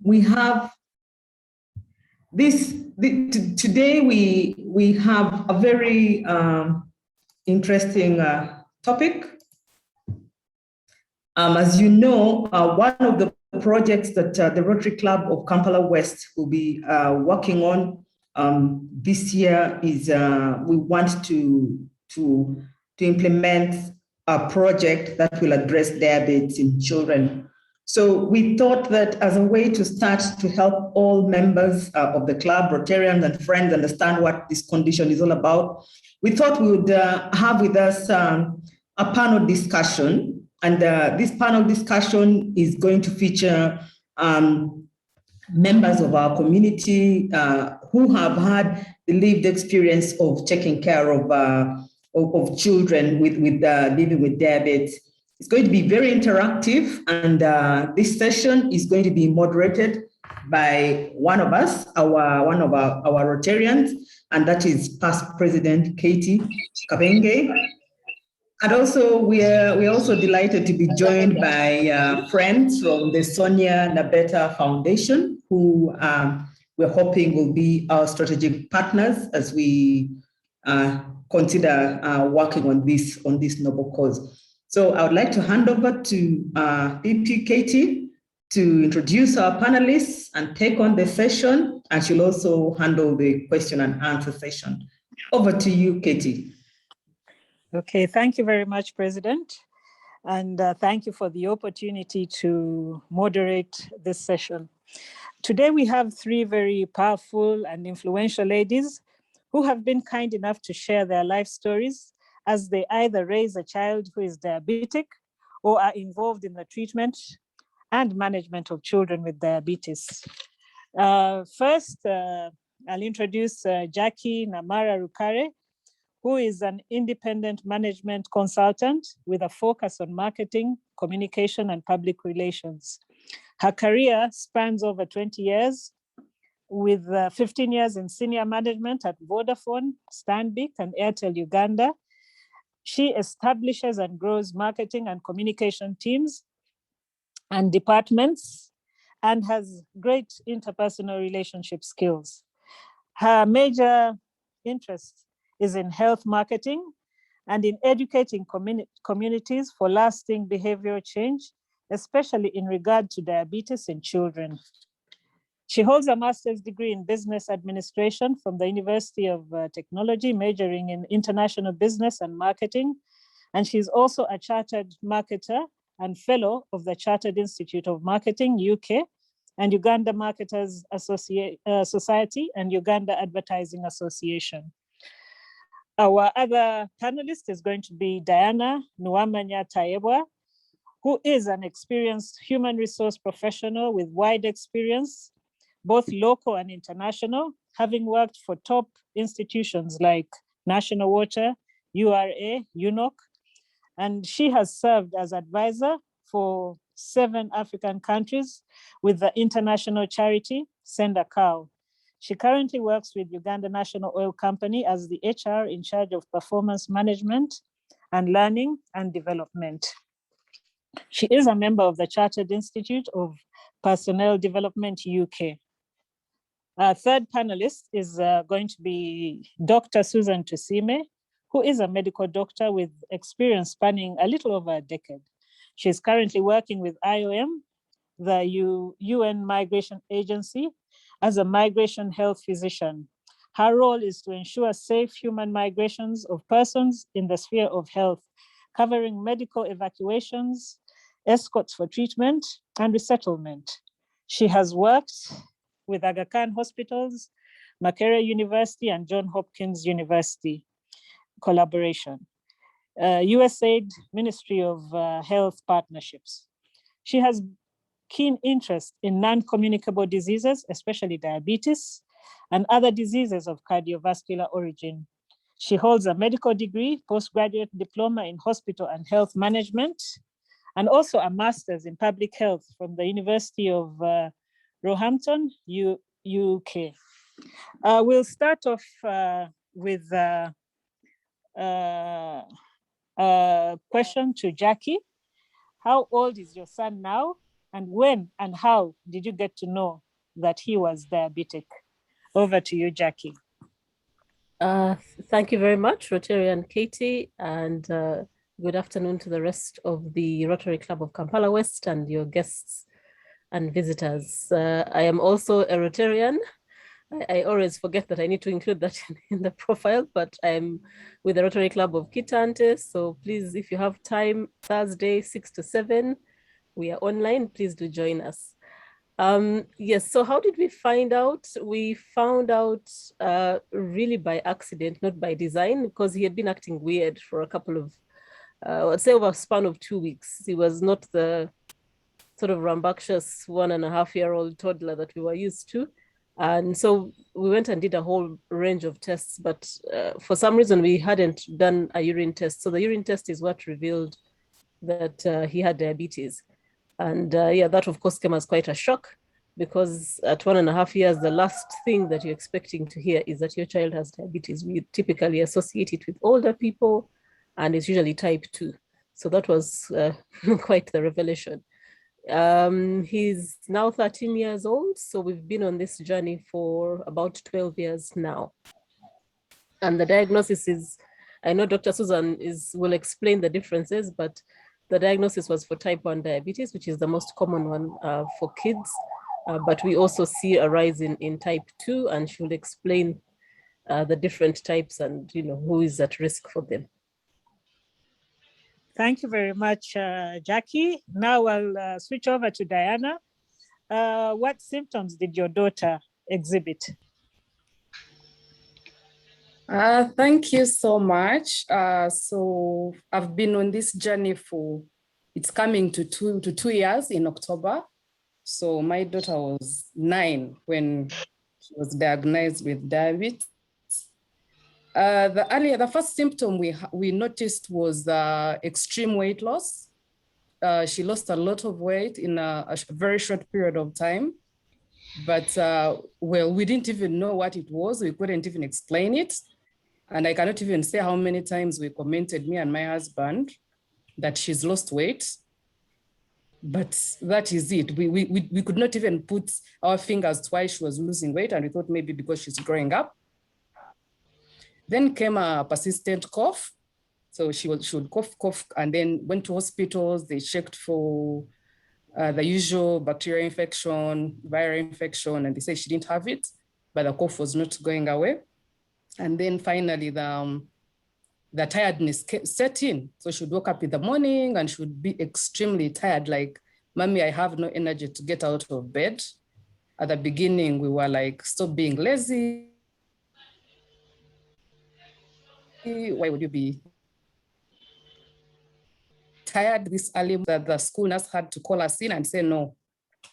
we have today we have a very interesting topic. As you know, one of the projects that the Rotary Club of Kampala West will be working on this year is we want to implement a project that will address diabetes in children. So we thought that as a way to start to help all members of the club, Rotarians and friends, understand what this condition is all about, we thought we would have with us a panel discussion. And this panel discussion is going to feature members of our community who have had the lived experience of taking care of children with living with diabetes. It's going to be very interactive, and this session is going to be moderated by one of us, one of our Rotarians, and that is past President Katie Kabenge. And also, we're also delighted to be joined by friends from the Sonia Nabeta Foundation, who we're hoping will be our strategic partners as we consider working on this noble cause. So I would like to hand over to VP Katie to introduce our panelists and take on the session, and she'll also handle the question and answer session. Over to you, Katie. Okay, thank you very much, President. And thank you for the opportunity to moderate this session. Today we have three very powerful and influential ladies who have been kind enough to share their life stories as they either raise a child who is diabetic or are involved in the treatment and management of children with diabetes. First, I'll introduce Jackie Namara Rukare, who is an independent management consultant with a focus on marketing, communication, and public relations. Her career spans over 20 years, with 15 years in senior management at Vodafone, Stanbic, and Airtel Uganda. She establishes and grows marketing and communication teams and departments, and has great interpersonal relationship skills. Her major interest is in health marketing and in educating communities for lasting behavioral change, especially in regard to diabetes in children. She holds a master's degree in business administration from the University of Technology, majoring in international business and marketing. And she's also a chartered marketer and fellow of the Chartered Institute of Marketing, UK, and Uganda Marketers Society and Uganda Advertising Association. Our other panelist is going to be Diana Nuamanya Taebwa, who is an experienced human resource professional with wide experience, both local and international, having worked for top institutions like National Water, URA, UNOC, and she has served as advisor for 7 African countries with the international charity Send a Cow. She currently works with Uganda National Oil Company as the HR in charge of performance management and learning and development. She is a member of the Chartered Institute of Personnel Development, UK. Our third panelist is going to be Dr. Susan Tusime, who is a medical doctor with experience spanning a little over a decade. She's currently working with IOM, the UN Migration Agency, as a migration health physician. Her role is to ensure safe human migrations of persons in the sphere of health, covering medical evacuations, escorts for treatment, and resettlement. She has worked with Aga Khan Hospitals, Makerere University, and Johns Hopkins University collaboration, USAID Ministry of Health partnerships. She has keen interest in non-communicable diseases, especially diabetes, and other diseases of cardiovascular origin. She holds a medical degree, postgraduate diploma in hospital and health management, and also a master's in public health from the University of Roehampton, UK. We'll start off with a question to Jackie. How old is your son now? And when and how did you get to know that he was diabetic? Over to you, Jackie. Thank you very much, Rotarian Katie, and good afternoon to the rest of the Rotary Club of Kampala West and your guests and visitors. I am also a Rotarian. I always forget that I need to include that in the profile, but I'm with the Rotary Club of Kitante. So please, if you have time, Thursday, 6 to 7, we are online. Please do join us. Yes, so how did we find out? We found out really by accident, not by design, because he had been acting weird for a couple of, I'd say over a span of 2 weeks. He was not the sort of rambunctious 1.5-year-old toddler that we were used to. And so we went and did a whole range of tests, but for some reason we hadn't done a urine test. So the urine test is what revealed that he had diabetes. And yeah, that of course came as quite a shock, because at 1.5 years, the last thing that you're expecting to hear is that your child has diabetes. We typically associate it with older people, and it's usually type 2. So that was quite the revelation. He's now 13 years old, so we've been on this journey for about 12 years now. And the diagnosis is, I know Dr. Susan will explain the differences, but the diagnosis was for type 1 diabetes, which is the most common one for kids. But we also see a rise in type 2, and she'll explain the different types and who is at risk for them. Thank you very much, Jackie. Now I'll switch over to Diana. What symptoms did your daughter exhibit? Thank you so much. So I've been on this journey for, it's coming to 2 years in October. So my daughter was 9 when she was diagnosed with diabetes. The first symptom we noticed was extreme weight loss. She lost a lot of weight in a very short period of time. But well, we didn't even know what it was. We couldn't even explain it. And I cannot even say how many times we commented, me and my husband, that she's lost weight. But that is it. We could not even put our fingers to why she was losing weight, and we thought maybe because she's growing up. Then came a persistent cough. So she would cough, and then went to hospitals. They checked for the usual bacterial infection, viral infection, and they said she didn't have it, but the cough was not going away. And then finally, the tiredness set in. So she would wake up in the morning and she would be extremely tired, like, "Mommy, I have no energy to get out of bed." At the beginning, we were like, "Stop being lazy. Why would you be tired this early?" That the school nurse had to call us in and say, "No,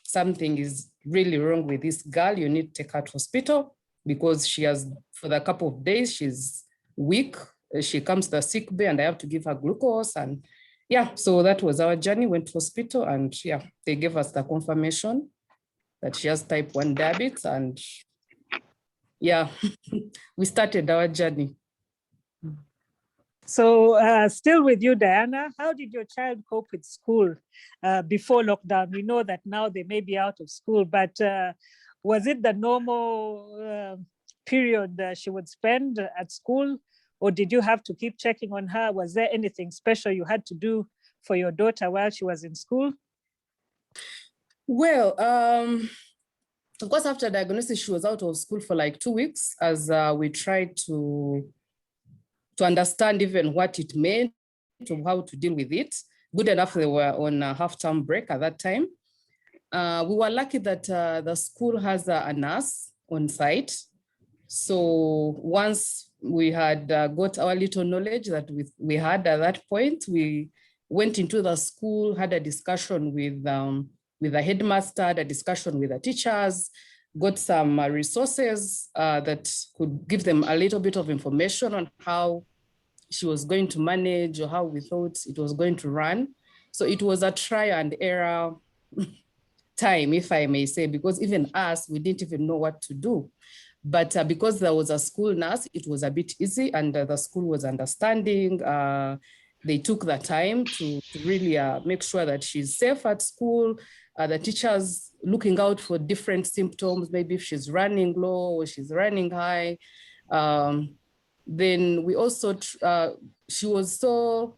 something is really wrong with this girl. You need to take her to hospital because she has, for the couple of days, she's weak. She comes to the sick bay and I have to give her glucose." And yeah, so that was our journey. Went to hospital and yeah, they gave us the confirmation that she has type 1 diabetes. And yeah, we started our journey. So still with you, Diana, how did your child cope with school before lockdown? We know that now they may be out of school, but was it the normal period that she would spend at school, or did you have to keep checking on her? Was there anything special you had to do for your daughter while she was in school? Well, of course, after diagnosis, she was out of school for like 2 weeks as we tried to understand even what it meant, to how to deal with it. Good enough, they were on a half-term break at that time. We were lucky that the school has a nurse on site. So once we had got our little knowledge that we had at that point, we went into the school, had a discussion with the headmaster, had a discussion with the teachers, got some resources that could give them a little bit of information on how she was going to manage or how we thought it was going to run. So it was a try and error time, if I may say, because even us, we didn't even know what to do. But because there was a school nurse, it was a bit easy, and the school was understanding. they took the time to really make sure that she's safe at school. The teachers looking out for different symptoms, maybe if she's running low or she's running high. Then we also, she was so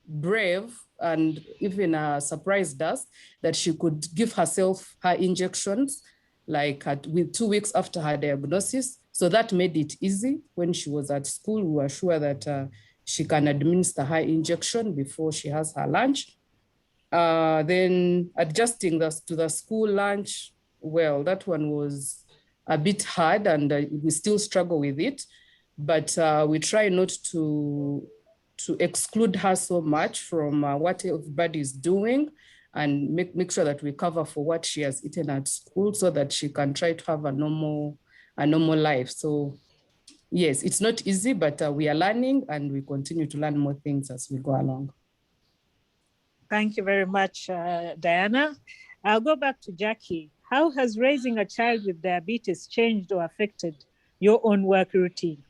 brave and even surprised us that she could give herself her injections with 2 weeks after her diagnosis. So that made it easy. When she was at school, we were sure that she can administer her injection before she has her lunch. Then adjusting to the school lunch, well, that one was a bit hard and we still struggle with it, but we try not to exclude her so much from what everybody is doing, and make sure that we cover for what she has eaten at school so that she can try to have a normal life. So yes, it's not easy, but we are learning and we continue to learn more things as we go along. Thank you very much, Diana. I'll go back to Jackie. How has raising a child with diabetes changed or affected your own work routine?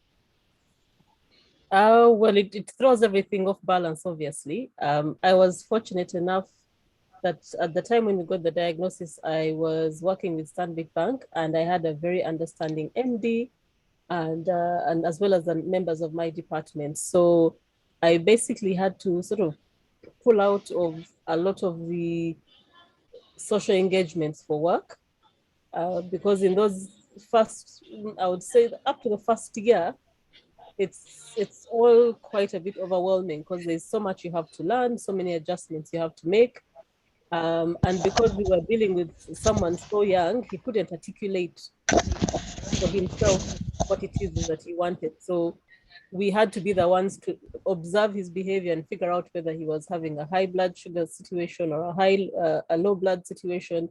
Well, it throws everything off balance, obviously. I was fortunate enough that at the time when we got the diagnosis, I was working with Stanbic Bank, and I had a very understanding MD and as well as the members of my department. So I basically had to sort of pull out of a lot of the social engagements for work, because in those first, I would say up to the first year, it's all quite a bit overwhelming because there's so much you have to learn, so many adjustments you have to make. And because we were dealing with someone so young, he couldn't articulate for himself what it is that he wanted. So we had to be the ones to observe his behavior and figure out whether he was having a high blood sugar situation or a low blood situation,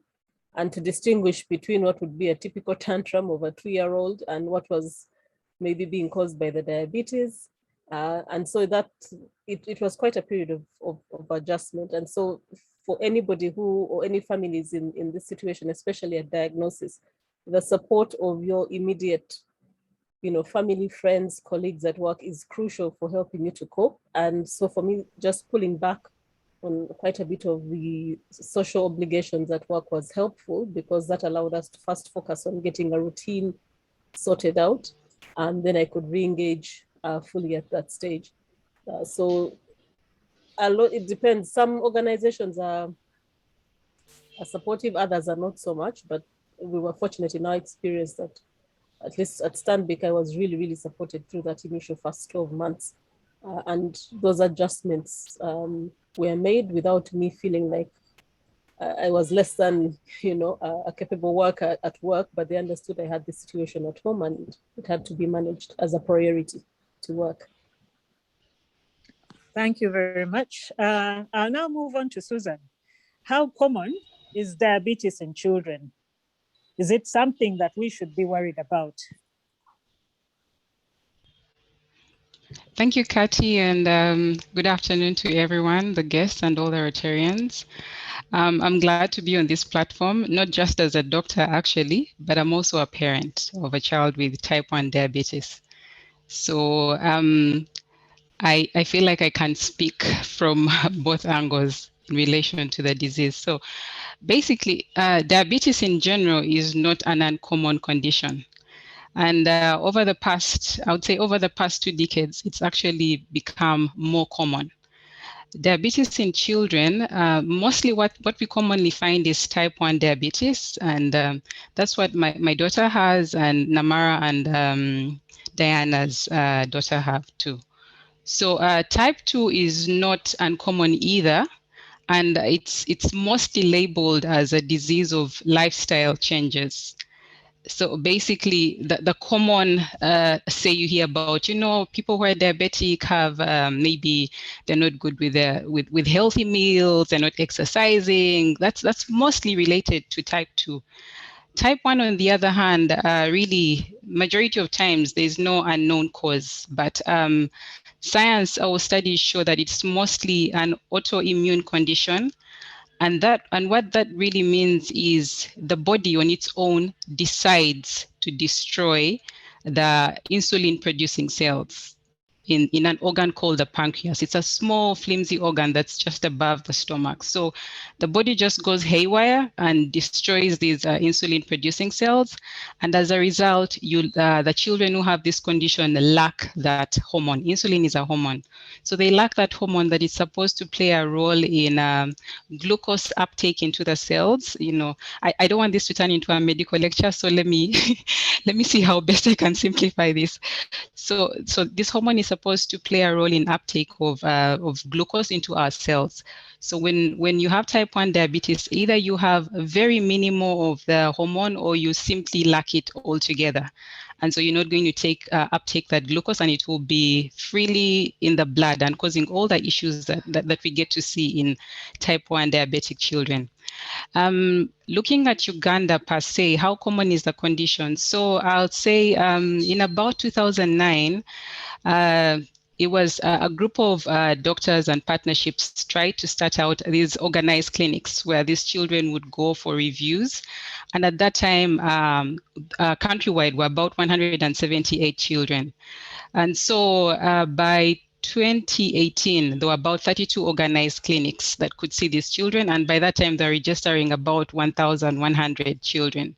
and to distinguish between what would be a typical tantrum of a 2-year-old and what was maybe being caused by the diabetes. And so that it was quite a period of adjustment. And so for anybody or any families in this situation, especially at diagnosis, the support of your immediate family, friends, colleagues at work is crucial for helping you to cope. And so for me, just pulling back on quite a bit of the social obligations at work was helpful, because that allowed us to first focus on getting a routine sorted out, and then I could re-engage fully at that stage. So it depends. Some organizations are supportive, others are not so much, but we were fortunate in our experience that at least at Stanbic, I was really, really supported through that initial first 12 months. And those adjustments were made without me feeling like I was less than, a capable worker at work, but they understood I had the situation at home and it had to be managed as a priority to work. Thank you very much. I'll now move on to Susan. How common is diabetes in children? Is it something that we should be worried about? Thank you, Kati, and good afternoon to everyone, the guests and all the Rotarians. I'm glad to be on this platform, not just as a doctor actually, but I'm also a parent of a child with type 1 diabetes. So I feel like I can speak from both angles in relation to the disease. So basically, diabetes in general is not an uncommon condition. And over the past 2 decades, it's actually become more common. Diabetes in children, mostly what we commonly find is type 1 diabetes. And that's what my daughter has, and Namara and Diana's daughter have too. So type 2 is not uncommon either. And it's mostly labeled as a disease of lifestyle changes. So basically, the common say you hear about, people who are diabetic have maybe they're not good with healthy meals, they're not exercising. That's mostly related to type 2. Type 1, on the other hand, really, majority of times, there's no unknown cause. But science, our studies show that it's mostly an autoimmune condition. And what that really means is the body on its own decides to destroy the insulin producing cells. in an organ called the pancreas. It's a small, flimsy organ that's just above the stomach. So the body just goes haywire and destroys these insulin-producing cells. And as a result, the children who have this condition lack that hormone. Insulin is a hormone. So they lack that hormone that is supposed to play a role in glucose uptake into the cells. You know, I don't want this to turn into a medical lecture, so let me let me see how best I can simplify this. So this hormone is supposed to play a role in uptake of glucose into our cells. So when you have type 1 diabetes, either you have very minimal of the hormone or you simply lack it altogether. And so you're not going to uptake that glucose, and it will be freely in the blood and causing all the issues that we get to see in type 1 diabetic children. Looking at Uganda per se, how common is the condition? So I'll say in about 2009, it was a group of doctors and partnerships tried to start out these organized clinics where these children would go for reviews. And at that time, countrywide were about 178 children. And so by 2018, there were about 32 organized clinics that could see these children. And by that time, they're registering about 1,100 children.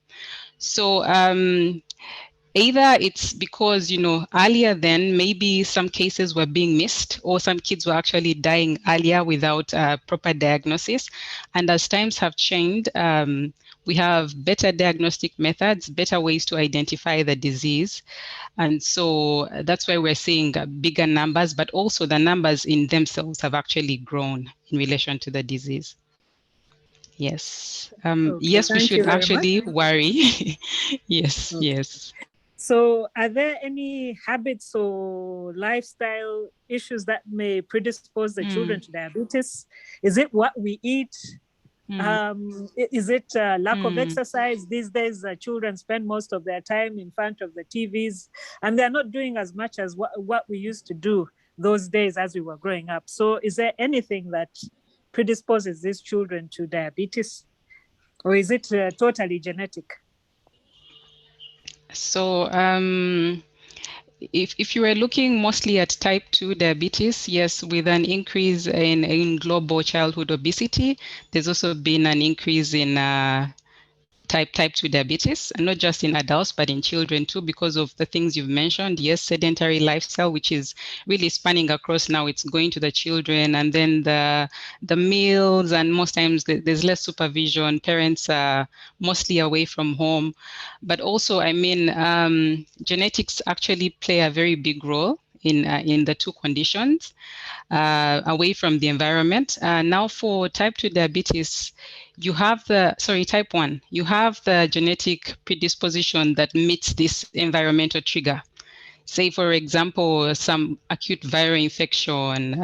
So either it's because, you know, earlier then maybe some cases were being missed, or some kids were actually dying earlier without proper diagnosis. And as times have changed, we have better diagnostic methods, better ways to identify the disease. And so that's why we're seeing bigger numbers, but also the numbers in themselves have actually grown in relation to the disease. Yes. Okay, yes, we thank you should very much. actually worry. Yes, Okay. yes. So are there any habits or lifestyle issues that may predispose the children to diabetes? Is it what we eat? Is it lack of exercise? These days, children spend most of their time in front of the TVs, and they're not doing as much as what we used to do those days as we were growing up. So is there anything that predisposes these children to diabetes, or is it totally genetic? So if you were looking mostly at type 2 diabetes, yes, with an increase in global childhood obesity, there's also been an increase in type 2 diabetes, and not just in adults, but in children too, because of the things you've mentioned. Yes, sedentary lifestyle, which is really spanning across now, it's going to the children, and then the meals, and most times there's less supervision. Parents are mostly away from home. But also, I mean, genetics actually play a very big role in the two conditions, away from the environment. Now for type 2 diabetes, you have type 1, you have the genetic predisposition that meets this environmental trigger. Say, for example, some acute viral infection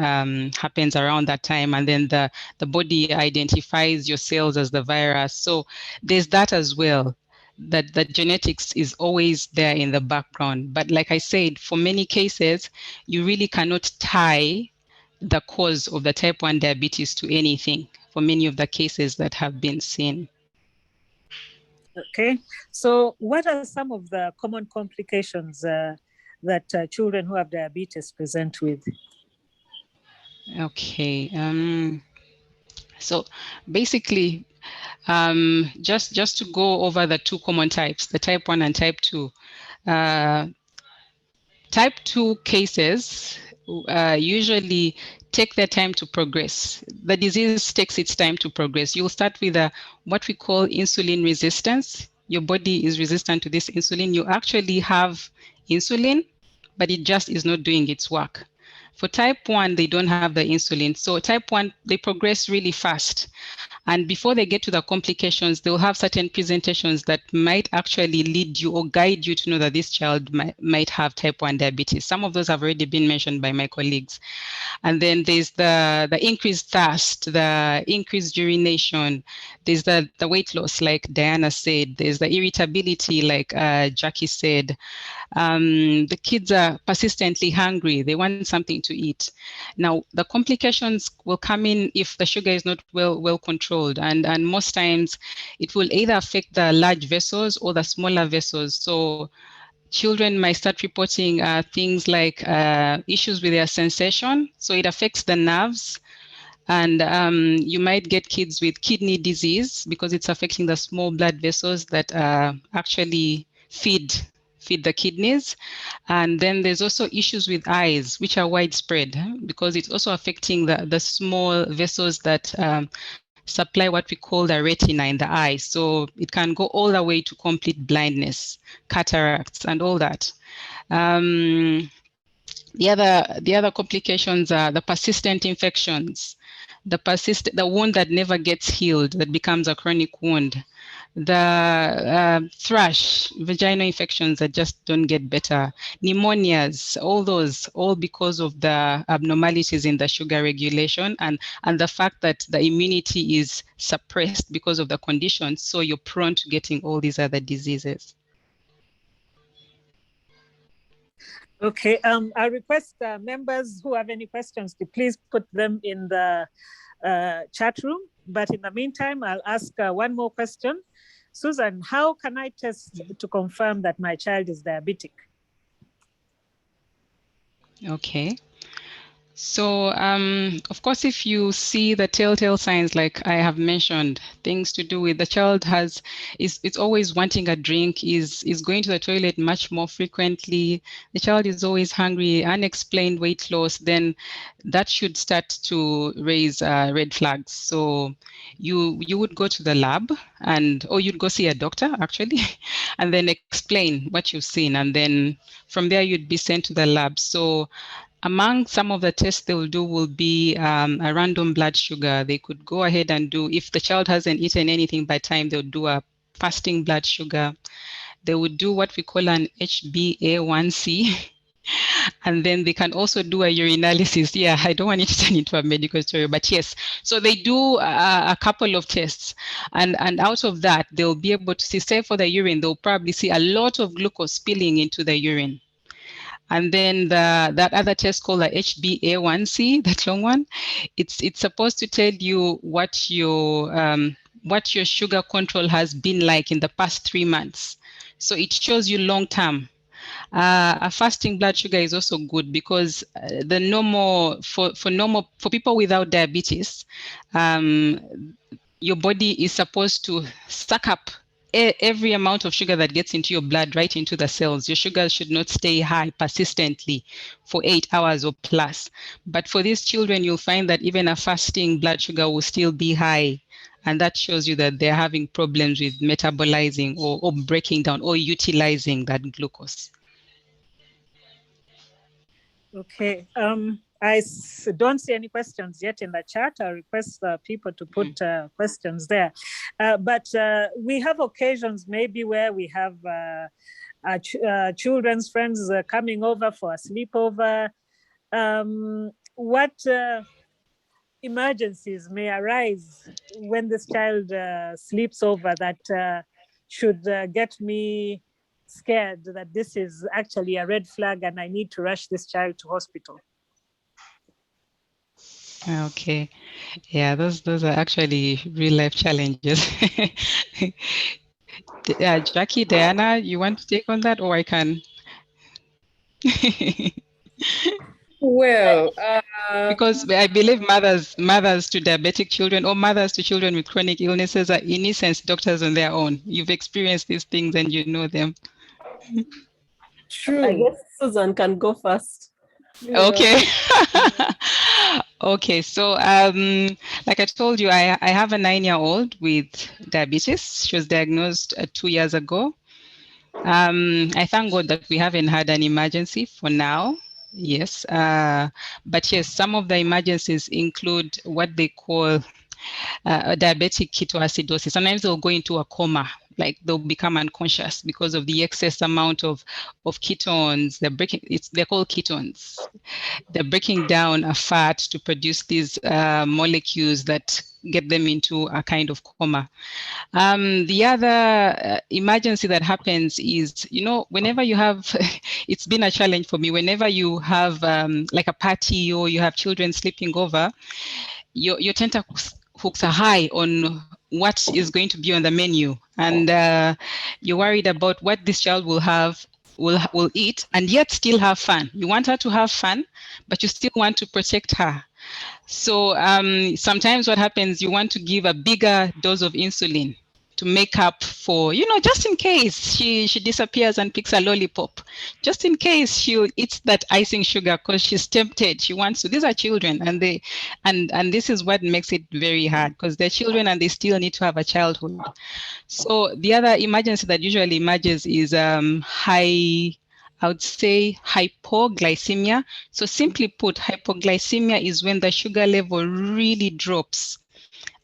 happens around that time, and then the body identifies your cells as the virus. So there's that as well, that genetics is always there in the background. But like I said, for many cases, you really cannot tie the cause of the type 1 diabetes to anything for many of the cases that have been seen. Okay, so what are some of the common complications that children who have diabetes present with? Okay, so basically, just to go over the two common types, the type 1 and type 2. Type 2 cases usually take their time to progress. The disease takes its time to progress. You'll start with what we call insulin resistance. Your body is resistant to this insulin. You actually have insulin, but it just is not doing its work. For type 1, they don't have the insulin. So type 1, they progress really fast. And before they get to the complications, they'll have certain presentations that might actually lead you or guide you to know that this child might have type 1 diabetes. Some of those have already been mentioned by my colleagues. And then there's the increased thirst, the increased urination, there's the weight loss, like Diana said, there's the irritability, like Jackie said. The kids are persistently hungry. They want something to eat. Now, the complications will come in if the sugar is not well controlled. And most times it will either affect the large vessels or the smaller vessels. So children might start reporting things like issues with their sensation. So it affects the nerves. And you might get kids with kidney disease because it's affecting the small blood vessels that actually feed the kidneys. And then there's also issues with eyes, which are widespread because it's also affecting the small vessels that supply what we call the retina in the eye. So it can go all the way to complete blindness, cataracts, and all that. The other complications are the persistent infections, the wound that never gets healed, that becomes a chronic wound, the thrush, vaginal infections that just don't get better, pneumonias, all because of the abnormalities in the sugar regulation and the fact that the immunity is suppressed because of the condition. So you're prone to getting all these other diseases. Okay, I request members who have any questions to please put them in the chat room. But in the meantime, I'll ask one more question. Susan, how can I test to confirm that my child is diabetic? Okay. So, of course, if you see the telltale signs, like I have mentioned, things to do with the child is always wanting a drink, is going to the toilet much more frequently, the child is always hungry, unexplained weight loss, then that should start to raise red flags. So you would go to the lab or you'd go see a doctor actually, and then explain what you've seen. And then from there, you'd be sent to the lab. So among some of the tests they will do will be a random blood sugar. They could go ahead and do, if the child hasn't eaten anything by time, they'll do a fasting blood sugar. They would do what we call an HbA1c. And then they can also do a urinalysis. Yeah, I don't want it to turn into a medical story, but yes. So they do a couple of tests. And out of that, they'll be able to see, say for the urine, they'll probably see a lot of glucose spilling into the urine. And then that other test called the HbA1c, that long one, it's supposed to tell you what your sugar control has been like in the past 3 months. So it shows you long term. A fasting blood sugar is also good because the normal for people without diabetes, your body is supposed to suck up every amount of sugar that gets into your blood right into the cells. Your sugar should not stay high persistently for 8 hours or plus. But for these children, you'll find that even a fasting blood sugar will still be high. And that shows you that they're having problems with metabolizing or breaking down or utilizing that glucose. Okay. Don't see any questions yet in the chat. I request people to put questions there. But we have occasions maybe where we have children's friends coming over for a sleepover. What emergencies may arise when this child sleeps over that should get me scared that this is actually a red flag and I need to rush this child to hospital? Okay, yeah, those are actually real life challenges. Jackie, Diana, you want to take on that, or I can? Well, because I believe mothers to diabetic children or mothers to children with chronic illnesses are in essence doctors on their own. You've experienced these things and you know them. true. I guess Susan can go first. Yeah. Okay. Okay, so like I told you, I have a 9-year-old with diabetes. She was diagnosed 2 years ago. I thank God that we haven't had an emergency for now. Yes, but yes, some of the emergencies include what they call a diabetic ketoacidosis. Sometimes they'll go into a coma, like they'll become unconscious because of the excess amount of ketones. They're called ketones. They're breaking down a fat to produce these molecules that get them into a kind of coma. The other emergency that happens is, whenever you have, it's been a challenge for me, whenever you have like a party or you have children sleeping over, your tenterhooks are high on what is going to be on the menu. And you're worried about what this child will have will eat and yet still have fun. You want her to have fun, but you still want to protect her. So sometimes what happens, you want to give a bigger dose of insulin to make up for, just in case she disappears and picks a lollipop, just in case she eats that icing sugar because she's tempted, she wants to. These are children, and this is what makes it very hard, because they're children and they still need to have a childhood. So the other emergency that usually emerges is I would say hypoglycemia. So simply put, hypoglycemia is when the sugar level really drops,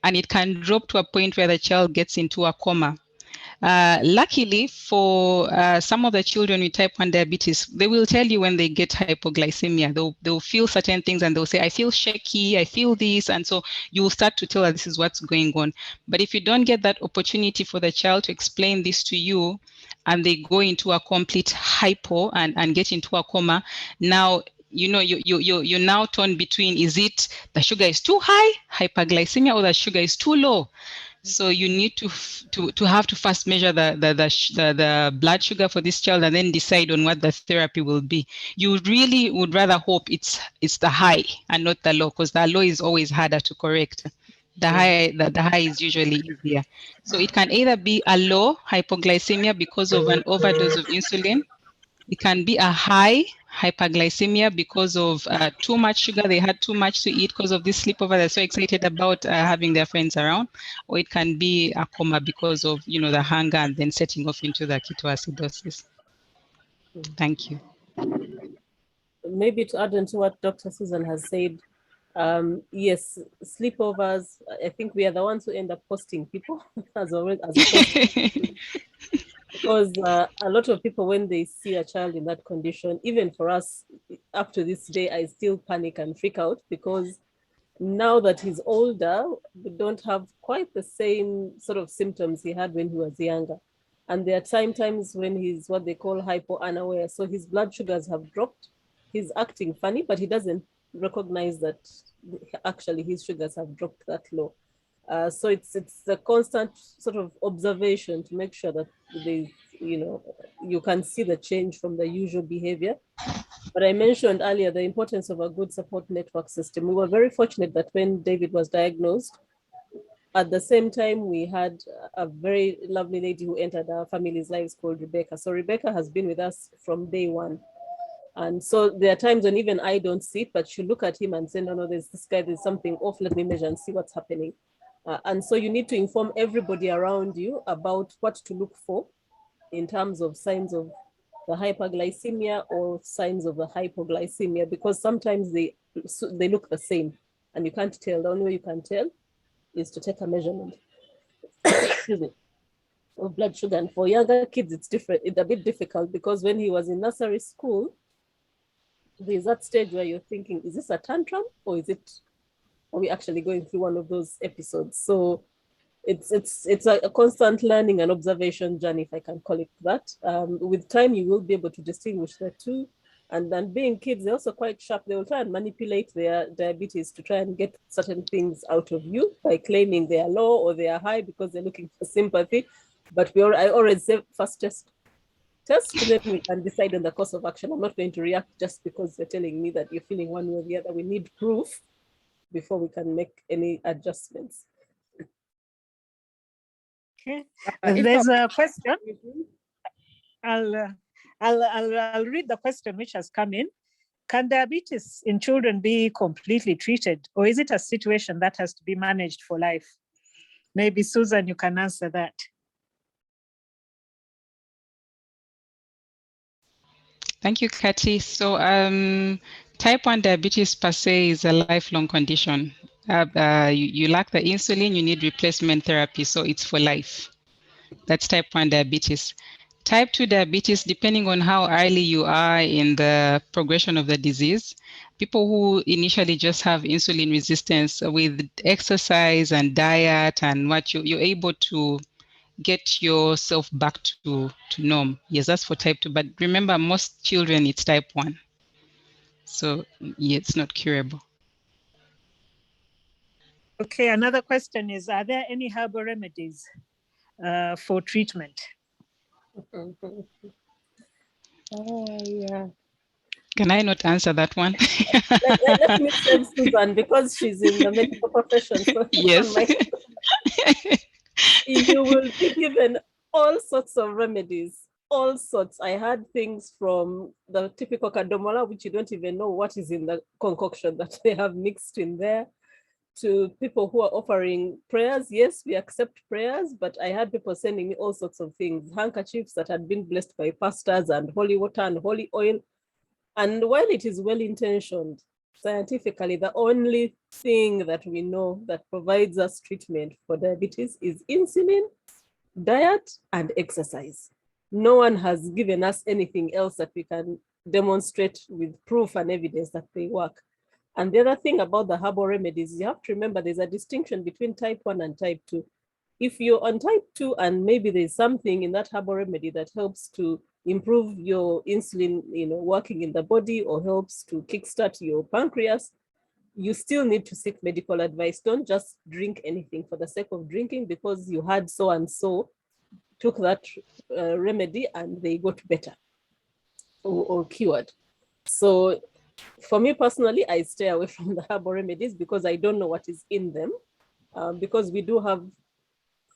and it can drop to a point where the child gets into a coma. Luckily for some of the children with type 1 diabetes, they will tell you when they get hypoglycemia. They'll feel certain things and they'll say, I feel shaky, I feel this. And so you will start to tell her this is what's going on. But if you don't get that opportunity for the child to explain this to you, and they go into a complete hypo and get into a coma, now you're now torn between, is it the sugar is too high, hyperglycemia, or the sugar is too low? So you need to have to first measure the blood sugar for this child, and then decide on what the therapy will be. You really would rather hope it's the high and not the low, because the low is always harder to correct. The high is usually easier. So it can either be a low hypoglycemia because of an overdose of insulin. It can be a high hyperglycemia because of too much sugar. They had too much to eat because of this sleepover. They're so excited about having their friends around. Or it can be a coma because of, the hunger and then setting off into the ketoacidosis. Thank you. Maybe to add on to what Dr. Susan has said, yes, sleepovers, I think we are the ones who end up hosting people as opposed to because a lot of people, when they see a child in that condition, even for us, up to this day, I still panic and freak out, because now that he's older, we don't have quite the same sort of symptoms he had when he was younger. And there are times when he's what they call hypo-unaware. So his blood sugars have dropped. He's acting funny, but he doesn't recognize that actually his sugars have dropped that low. So it's a constant sort of observation to make sure that you can see the change from the usual behavior. But I mentioned earlier the importance of a good support network system. We were very fortunate that when David was diagnosed, at the same time, we had a very lovely lady who entered our family's lives called Rebecca. So Rebecca has been with us from day one. And so there are times when even I don't see it, but she'll look at him and say, no, there's this guy, there's something off, let me measure and see what's happening. And so you need to inform everybody around you about what to look for in terms of signs of the hyperglycemia or signs of the hypoglycemia, because sometimes they look the same and you can't tell. The only way you can tell is to take a measurement of blood sugar. And for younger kids, it's different. It's a bit difficult, because when he was in nursery school, there's that stage where you're thinking, is this a tantrum, or are we actually going through one of those episodes? So it's a constant learning and observation journey, if I can call it that. With time, you will be able to distinguish the two. And then being kids, they're also quite sharp. They will try and manipulate their diabetes to try and get certain things out of you by claiming they are low or they are high because they're looking for sympathy. But I always say, first test, then we can decide on the course of action. I'm not going to react just because you're telling me that you're feeling one way or the other. We need proof before we can make any adjustments. Okay, there's a question. I'll read the question which has come in. Can diabetes in children be completely treated, or is it a situation that has to be managed for life? Maybe Susan, you can answer that. Thank you, Kati. So type 1 diabetes per se is a lifelong condition. You lack the insulin, you need replacement therapy, so it's for life. That's type 1 diabetes. Type 2 diabetes, depending on how early you are in the progression of the disease, people who initially just have insulin resistance, with exercise and diet and what you're able to get yourself back to norm. Yes, that's for type 2. But remember, most children, it's type 1. So yeah, it's not curable. Okay, another question is, are there any herbal remedies for treatment? Yeah. Can I not answer that one? Let me save Susan because she's in the medical profession. So Yes. You will be given all sorts of remedies, all sorts. I had things from the typical kadomola, which you don't even know what is in the concoction that they have mixed in there, to people who are offering prayers. Yes, we accept prayers, but I had people sending me all sorts of things, handkerchiefs that had been blessed by pastors and holy water and holy oil. And while it is well-intentioned, scientifically, the only thing that we know that provides us treatment for diabetes is insulin, diet, and exercise. No one has given us anything else that we can demonstrate with proof and evidence that they work. And the other thing about the herbal remedies, you have to remember there's a distinction between type 1 and type 2. If you're on type 2 and maybe there's something in that herbal remedy that helps to improve your insulin, working in the body, or helps to kickstart your pancreas, you still need to seek medical advice. Don't just drink anything for the sake of drinking because you had so and so took that remedy and they got better or cured. So for me personally, I stay away from the herbal remedies because I don't know what is in them, because we do have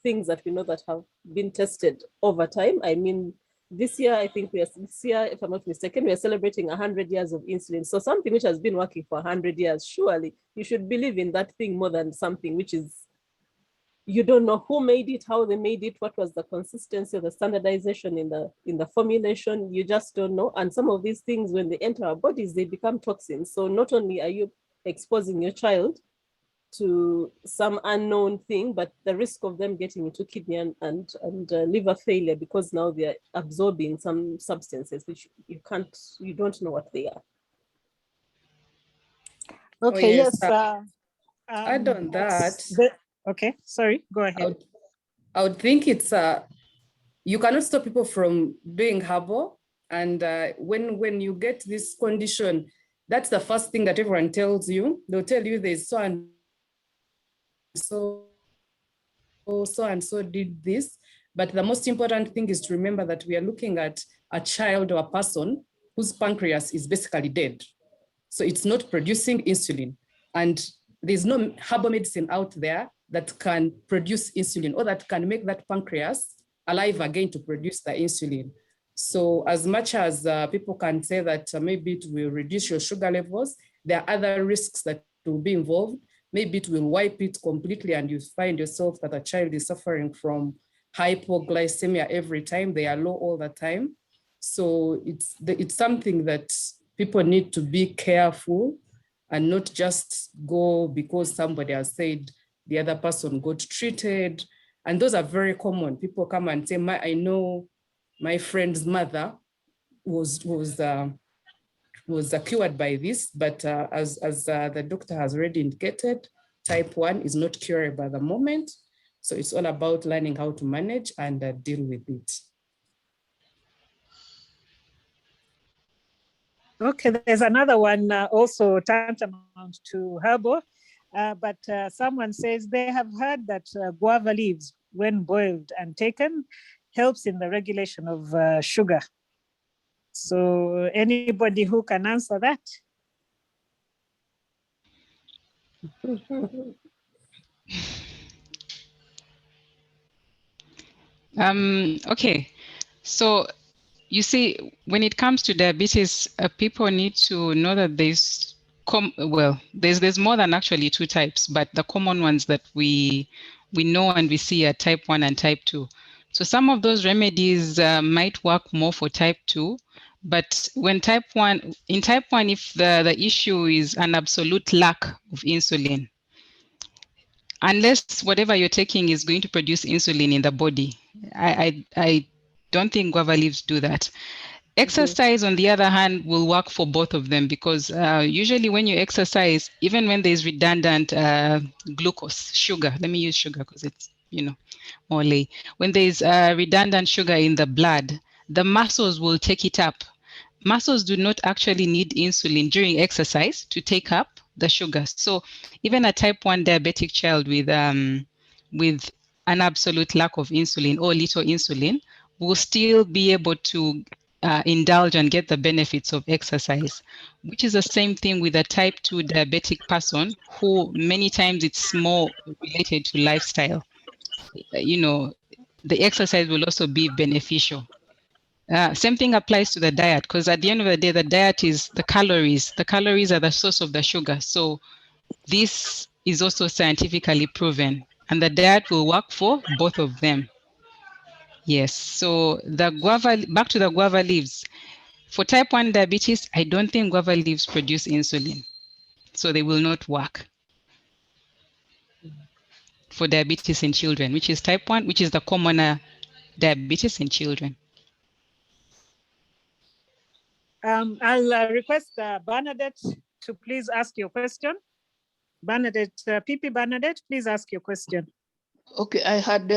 things that we know that have been tested over time. I mean, this year, if I'm not mistaken, we are celebrating 100 years of insulin. So something which has been working for 100 years, surely you should believe in that thing more than something which is, you don't know who made it, how they made it, what was the consistency or the standardization in the formulation. You just don't know. And some of these things, when they enter our bodies, they become toxins. So not only are you exposing your child to some unknown thing, but the risk of them getting into kidney and liver failure, because now they're absorbing some substances which you don't know what they are. Okay, yes. yes. Add on that. Okay, sorry, go ahead. I would think it's you cannot stop people from doing herbal, and when you get this condition, that's the first thing that everyone tells you. They'll tell you there's so and so did this, but the most important thing is to remember that we are looking at a child or a person whose pancreas is basically dead. So it's not producing insulin, and there's no herbal medicine out there that can produce insulin or that can make that pancreas alive again to produce the insulin. So as much as people can say that maybe it will reduce your sugar levels, there are other risks that will be involved. Maybe it will wipe it completely and you find yourself that a child is suffering from hypoglycemia every time. They are low all the time. So it's something that people need to be careful and not just go because somebody has said the other person got treated. And those are very common. People come and say, I know my friend's mother was cured by this, but as the doctor has already indicated, type 1 is not curable at the moment. So it's all about learning how to manage and deal with it. Okay, there's another one also tantamount to herbal, but someone says they have heard that guava leaves, when boiled and taken, helps in the regulation of sugar. So anybody who can answer that? Okay, so you see, when it comes to diabetes, people need to know that there's more than actually two types, but the common ones that we know and we see are type 1 and type 2. So some of those remedies might work more for type 2, but when in type 1, if the issue is an absolute lack of insulin, unless whatever you're taking is going to produce insulin in the body, I don't think guava leaves do that. Exercise, on the other hand, will work for both of them because usually when you exercise, even when there's redundant glucose, sugar, let me use sugar because it's, more lay. When there's redundant sugar in the blood, the muscles will take it up. Muscles do not actually need insulin during exercise to take up the sugar. So even a type 1 diabetic child with an absolute lack of insulin or little insulin will still be able to indulge and get the benefits of exercise, which is the same thing with a type 2 diabetic person who many times it's more related to lifestyle. The exercise will also be beneficial. Same thing applies to the diet, because at the end of the day, the diet is the calories. The calories are the source of the sugar. So this is also scientifically proven, and the diet will work for both of them. Yes, so the guava, back to the guava leaves. For type 1 diabetes, I don't think guava leaves produce insulin, so they will not work for diabetes in children, which is type 1, which is the commoner diabetes in children. I'll request Bernadette to please ask your question. Bernadette, PP Bernadette, please ask your question. Okay, I had,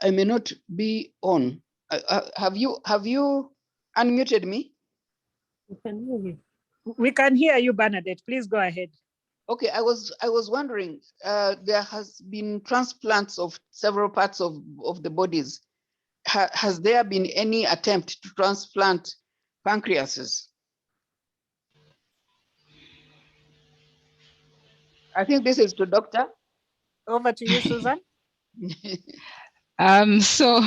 I may not be on. Have you unmuted me? We can hear you. We can hear you, Bernadette. Please go ahead. Okay, I was wondering, there has been transplants of several parts of the bodies. Has there been any attempt to transplant pancreases? I think this is to doctor. Over to you, Susan. So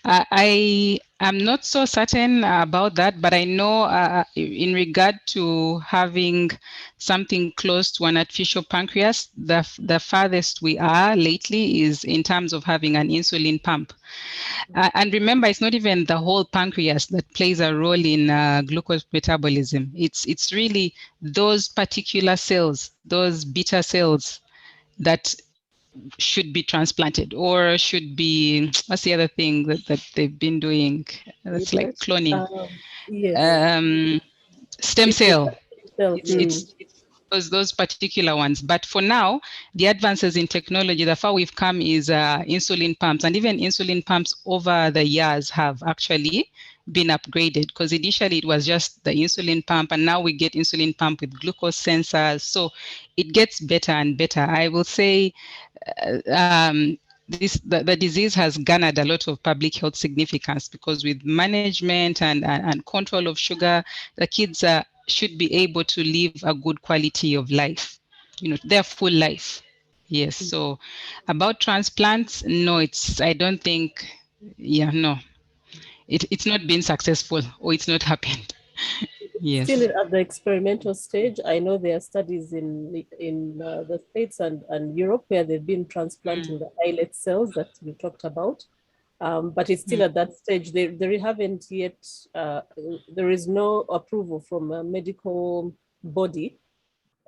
I am not so certain about that, but I know in regard to having something close to an artificial pancreas, the farthest we are lately is in terms of having an insulin pump. And remember, it's not even the whole pancreas that plays a role in glucose metabolism. It's really those particular cells, those beta cells that should be transplanted, or should be, what's the other thing that they've been doing? That's like cloning. Yes. Stem cell. It's Those particular ones. But for now, the advances in technology, the far we've come is insulin pumps, and even insulin pumps over the years have actually been upgraded, because initially it was just the insulin pump, and now we get insulin pump with glucose sensors. So it gets better and better. I will say the disease has garnered a lot of public health significance, because with management and control of sugar, the kids should be able to live a good quality of life, their full life. Yes. So about transplants, no, I don't think, no, it's not been successful, or it's not happened. Yes. Still at the experimental stage. I know there are studies in the States and Europe where they've been transplanting the islet cells that we talked about. But it's still at that stage. They haven't yet, there is no approval from a medical body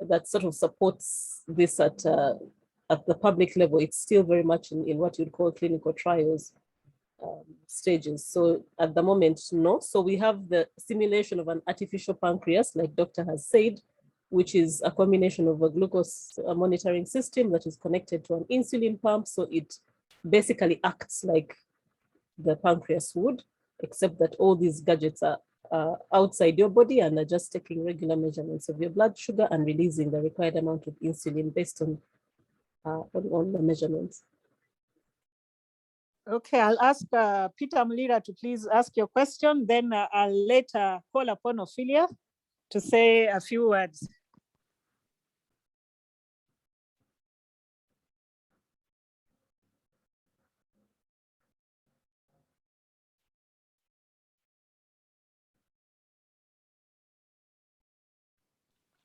that sort of supports this at the public level. It's still very much in what you'd call clinical trials stages. So at the moment, no. So we have the simulation of an artificial pancreas, like Doctor has said, which is a combination of a glucose monitoring system that is connected to an insulin pump. So it basically acts like the pancreas would, except that all these gadgets are outside your body and are just taking regular measurements of your blood sugar and releasing the required amount of insulin based on the measurements. Okay, I'll ask Peter Mulira to please ask your question. Then I'll later call upon Ophelia to say a few words.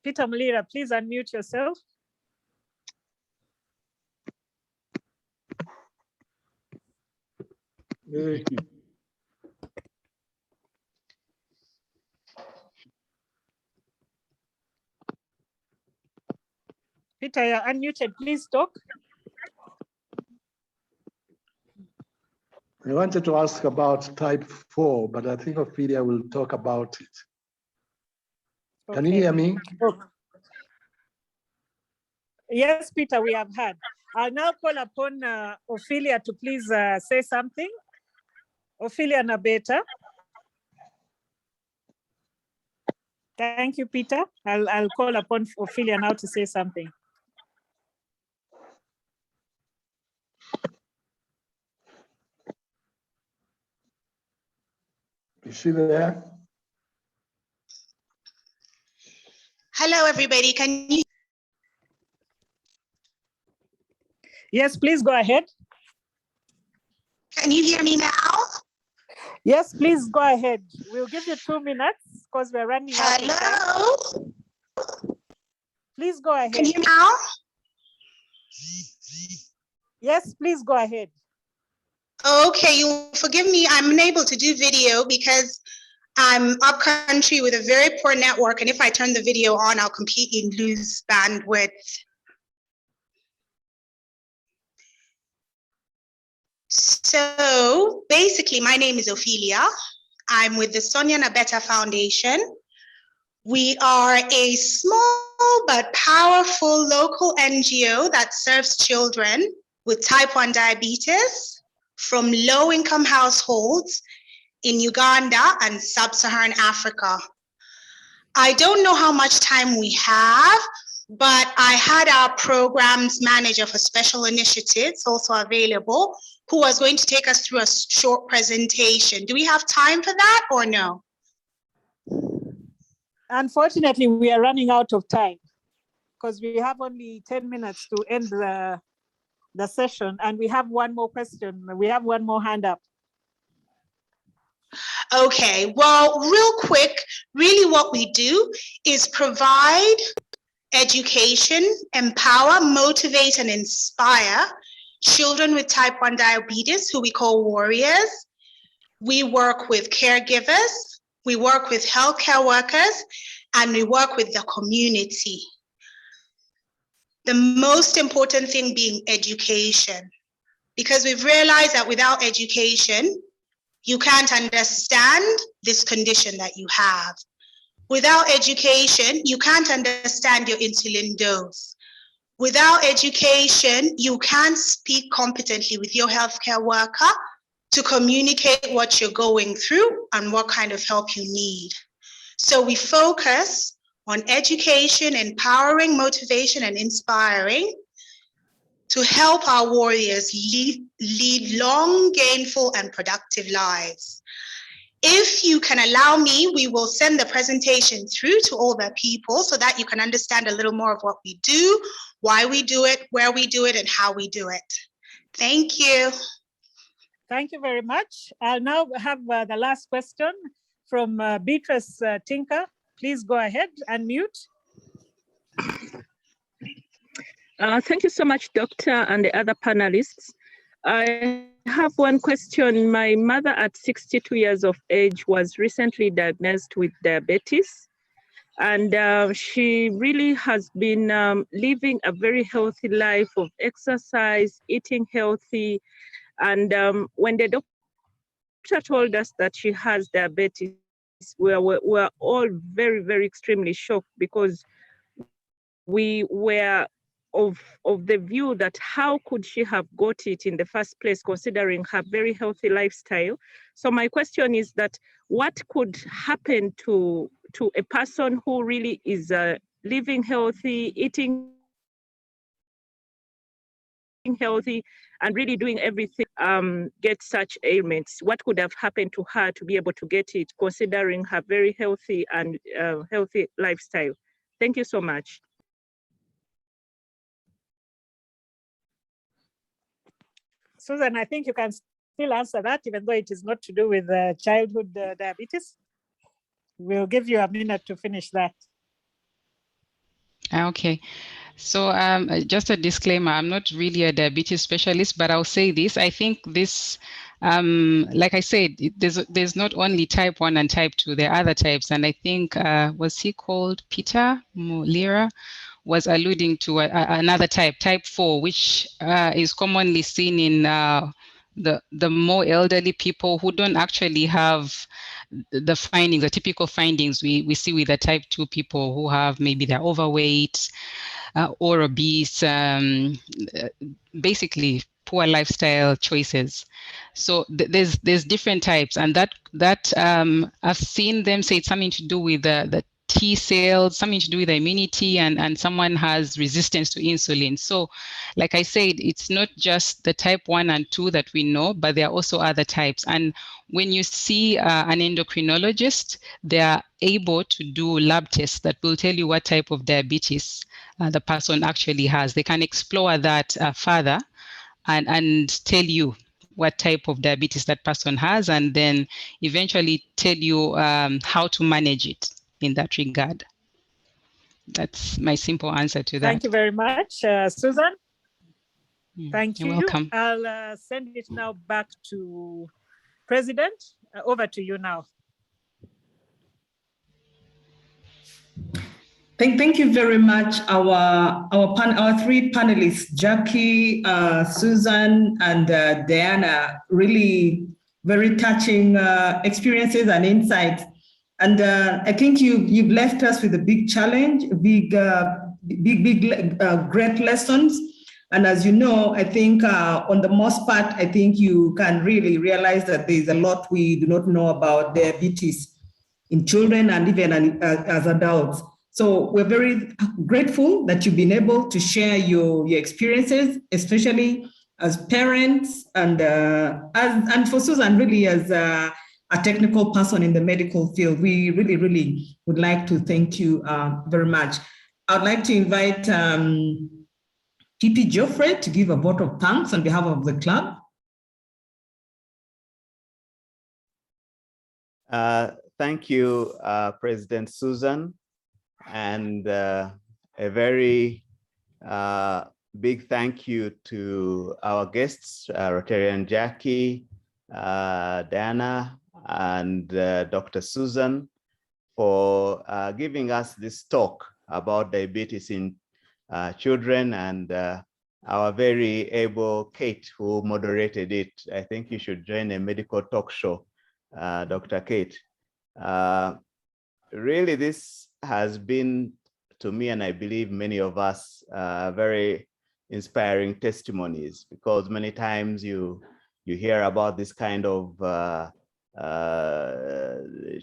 Peter Mulira, please unmute yourself. Peter, you're unmuted. Please talk. I wanted to ask about type 4, but I think Ophelia will talk about it. Okay. Can you hear me? Yes, Peter, we have heard. I'll now call upon Ophelia to please say something. Ophelia Nabeta. Thank you, Peter. I'll call upon Ophelia now to say something. Is she there? Hello, everybody. Can you? Yes, please go ahead. Can you hear me now? Yes, please go ahead. We'll give you 2 minutes because we're running out of time. Hello. Please go ahead. Can you hear me now? Yes, please go ahead. Okay, you forgive me. I'm unable to do video because I'm up country with a very poor network, and if I turn the video on, I'll completely lose bandwidth. So basically, my name is Ophelia. I'm with the Sonia Nabeta Foundation. We are a small but powerful local NGO that serves children with type 1 diabetes from low-income households in Uganda and sub-Saharan Africa. I don't know how much time we have, but I had our programs manager for special initiatives also available, who was going to take us through a short presentation. Do we have time for that or no? Unfortunately, we are running out of time because we have only 10 minutes to end the session, and we have one more question. We have one more hand up. Okay, well, real quick, really what we do is provide education, empower, motivate, and inspire children with type 1 diabetes, who we call warriors. We work with caregivers, we work with healthcare workers, and we work with the community. The most important thing being education, because we've realized that without education, you can't understand this condition that you have. Without education, you can't understand your insulin dose. Without education, you can't speak competently with your healthcare worker to communicate what you're going through and what kind of help you need. So we focus on education, empowering, motivation, and inspiring to help our warriors lead long, gainful, and productive lives. If you can allow me, we will send the presentation through to all the people so that you can understand a little more of what we do, why we do it, where we do it, and how we do it. Thank you. Thank you very much. I'll now have the last question from Beatrice Tinker. Please go ahead, unmute. Thank you so much, Doctor, and the other panelists. I have one question. My mother at 62 years of age was recently diagnosed with diabetes, and she really has been living a very healthy life of exercise, eating healthy. And when the doctor told us that she has diabetes, we were all very, very extremely shocked, because we were of the view that how could she have got it in the first place, considering her very healthy lifestyle. So my question is that what could happen to a person who really is living healthy, eating healthy, and really doing everything, get such ailments? What could have happened to her to be able to get it, considering her very healthy and healthy lifestyle? Thank you so much. Susan, I think you can still answer that, even though it is not to do with childhood diabetes. We'll give you a minute to finish that. Okay. So just a disclaimer, I'm not really a diabetes specialist, but I'll say this. I think this, like I said, there's not only type 1 and type 2, there are other types. And I think, was he called Peter Mulira? Was alluding to another type, type 4, which is commonly seen in the more elderly people who don't actually have the findings, the typical findings we see with the type 2 people who have maybe they're overweight or obese, basically poor lifestyle choices. So there's different types, and that I've seen them say it's something to do with the T cells, something to do with immunity, and someone has resistance to insulin. So like I said, it's not just the type 1 and 2 that we know, but there are also other types. And when you see an endocrinologist, they are able to do lab tests that will tell you what type of diabetes the person actually has. They can explore that further and tell you what type of diabetes that person has, and then eventually tell you how to manage it in that regard. That's my simple answer to that. Thank you very much, Susan. Thank you. You're welcome. I'll send it now back to President. Over to you now. Thank you very much. Our three panelists, Jackie, Susan, and Diana, really very touching experiences and insights. And I think you've left us with a big challenge, great lessons. And as you know, I think on the most part, I think you can really realize that there's a lot we do not know about diabetes in children and even as adults. So we're very grateful that you've been able to share your experiences, especially as parents and for Susan, really as a technical person in the medical field. We really, really would like to thank you very much. I'd like to invite PP Geoffrey to give a vote of thanks on behalf of the club. Thank you, President Susan. And a very big thank you to our guests, Rotarian Jackie, Diana, and Dr. Susan, for giving us this talk about diabetes in children, and our very able Kate, who moderated it. I think you should join a medical talk show, Dr. Kate. Really, this has been, to me, and I believe many of us, very inspiring testimonies, because many times you hear about this kind of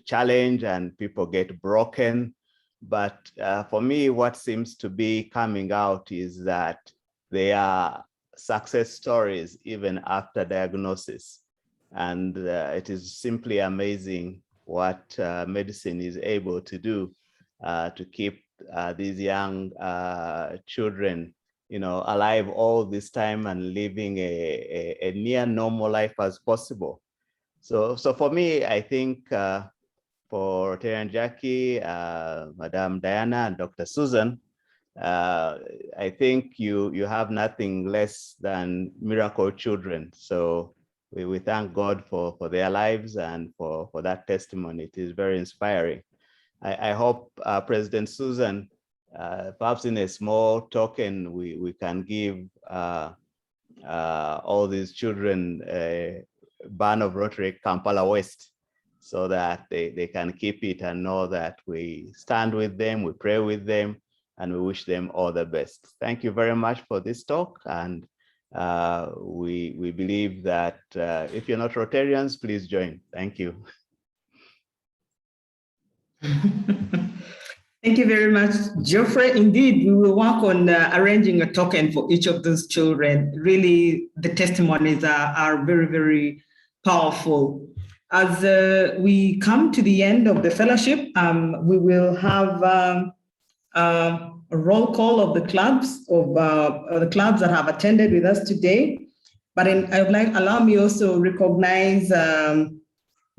challenge and people get broken. But for me, what seems to be coming out is that they are success stories even after diagnosis. And it is simply amazing what medicine is able to do to keep these young children, alive all this time and living a near normal life as possible. So for me, I think for Rotarian Jackie, Madam Diana, and Dr. Susan, I think you have nothing less than miracle children. So we thank God for their lives and for that testimony. It is very inspiring. I hope President Susan, perhaps in a small token, we can give all these children a band of Rotary Kampala West, so that they can keep it and know that we stand with them, we pray with them, and we wish them all the best. Thank you very much for this talk. And we believe that if you're not Rotarians, please join. Thank you. Thank you very much, Geoffrey. Indeed, we will work on arranging a token for each of those children. Really, the testimonies are very, very powerful. As we come to the end of the fellowship, we will have a roll call of the clubs that have attended with us today. But I would like allow me also recognize the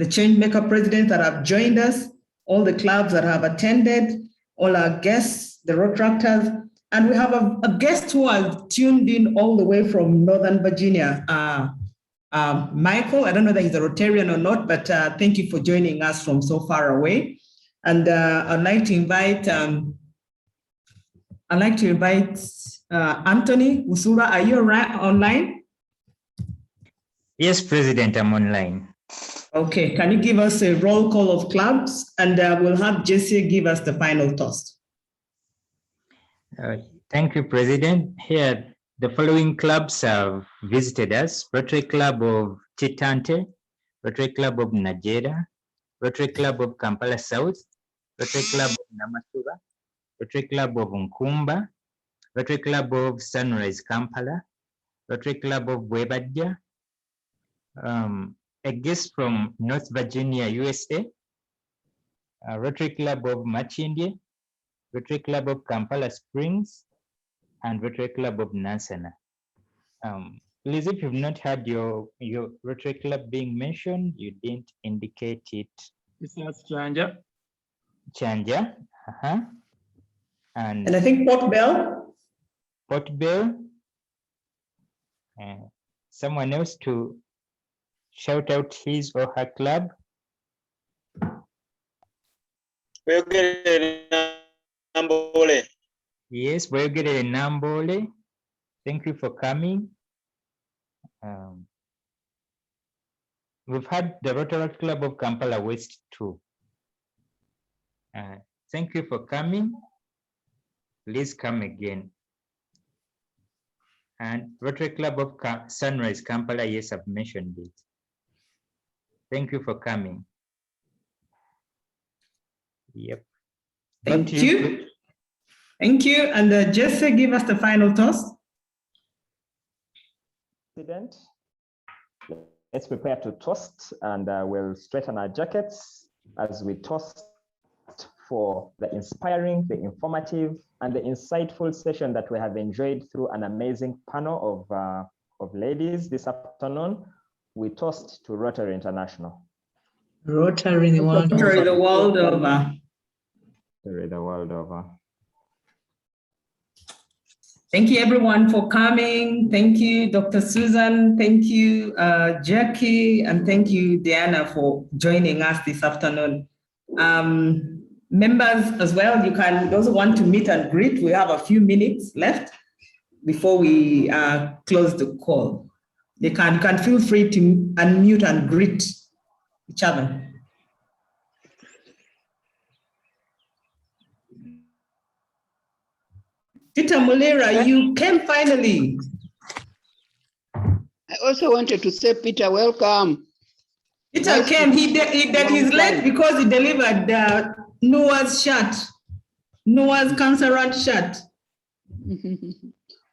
Changemaker presidents that have joined us, all the clubs that have attended, all our guests, the Rotaractors, and we have a guest who has tuned in all the way from Northern Virginia. Michael, I don't know that he's a Rotarian or not, but thank you for joining us from so far away. And I'd like to invite Anthony Usura. Are you online? Yes, President, I'm online. Okay, can you give us a roll call of clubs, and we'll have Jesse give us the final toast. Thank you, President. Here, the following clubs have visited us: Rotary Club of Chitante, Rotary Club of Najera, Rotary Club of Kampala South, Rotary Club of Namasuba, Rotary Club of Nkumba, Rotary Club of Sunrise Kampala, Rotary Club of Bwebadja, a guest from North Virginia, USA, Rotary Club of Machindye, Rotary Club of Kampala Springs, and Rotary Club of Nansana. Please, if you've not had your Rotary Club being mentioned, you didn't indicate it. It's Chanja. Chanja, And I think Port Bell. Port Bell. Someone else to shout out his or her club. Yes, we're getting a Nambole. Thank you for coming. We've had the Rotary Club of Kampala West too. Thank you for coming. Please come again. And Rotary Club of Sunrise Kampala, yes, I've mentioned it. Thank you for coming. Yep. Thank you. Thank you. And Jesse, give us the final toast. President, let's prepare to toast, and we'll straighten our jackets as we toast for the inspiring, the informative, and the insightful session that we have enjoyed through an amazing panel of ladies this afternoon. We toast to Rotary International. Rotary the world over. Rotary the world over. Rotary the world over. Thank you everyone for coming. Thank you, Dr. Susan. Thank you, Jackie, and thank you, Diana, for joining us this afternoon. Members as well, those who want to meet and greet, we have a few minutes left before we close the call. You can feel free to unmute and greet each other. Peter Mulera, you came finally. I also wanted to say, Peter, welcome. Peter nice came, he's late because he delivered Noah's shirt, Noah's cancer run shirt.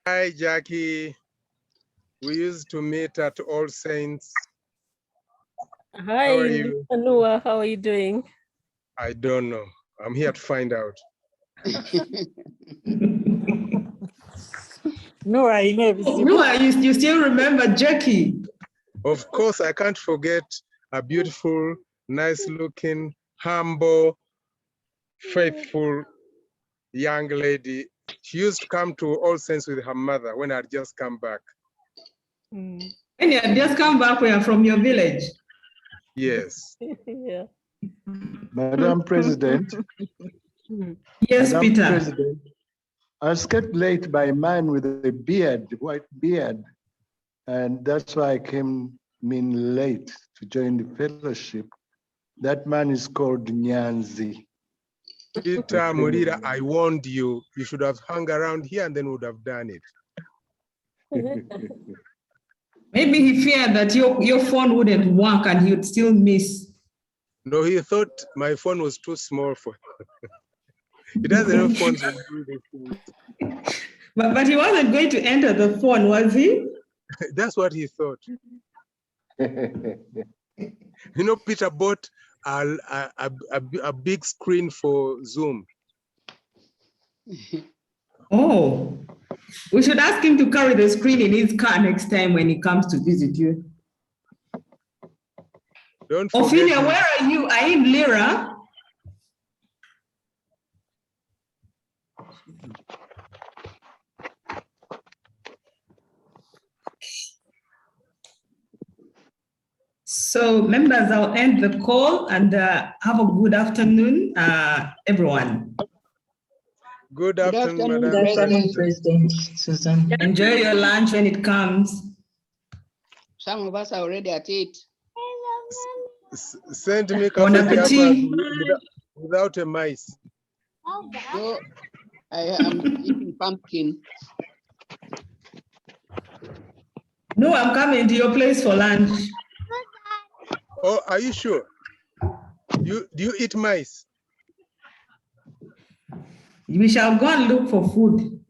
Hi, Jackie. We used to meet at All Saints. Hi, how are you? Noah, how are you doing? I don't know. I'm here to find out. Noah, you still remember Jackie? Of course, I can't forget a beautiful, nice-looking, humble, faithful young lady. She used to come to All Saints with her mother when I'd just come back. When you had just come back, we are from your village. Yes. Yeah. Madam President. Yes, Madam Peter. President, I was kept late by a man with a beard, white beard, and that's why I came in late to join the fellowship. That man is called Nyanzi. Peter Mulira, I warned you. You should have hung around here and then would have done it. Maybe he feared that your phone wouldn't work and he would still miss. No, he thought my phone was too small for him. He doesn't know phones will do these things. But he wasn't going to enter the phone, was he? That's what he thought. You know, Peter bought a big screen for Zoom. Oh, we should ask him to carry the screen in his car next time when he comes to visit you. Don't forget. Ophelia, where are you? Are you in Lyra? So members, I'll end the call and have a good afternoon, everyone. Good afternoon, Madam President Susan. Enjoy your lunch when it comes. Some of us are already at it. Send me Bon appetit. without a mice. So I am eating pumpkin. No, I'm coming to your place for lunch. Oh, are you sure? Do you eat mice? We shall go and look for food.